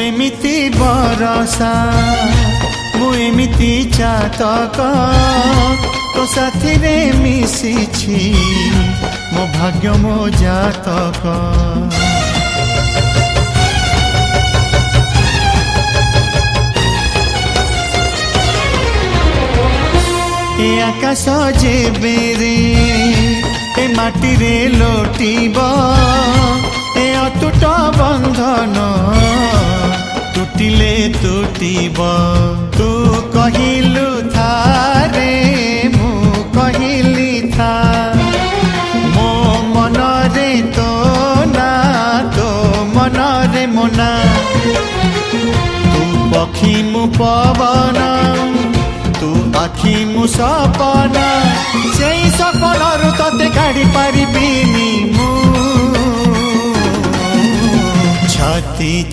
एमिति बरसा मु एमिति चातक तो साथी रे मिशिछि मो भाग्य मो जातक। ए आकाश जेबेरे ए माटी रे लोटिब ए अटूट बंधन टूटिले टूटिब। तू कहिलु था रे मु कहिली था मो मन रे तो ना तो मन रे मोना। तू पक्षी मु पवन तू आखि मु सपन से सपन ते काढ़ी पारिबिनी मु छाती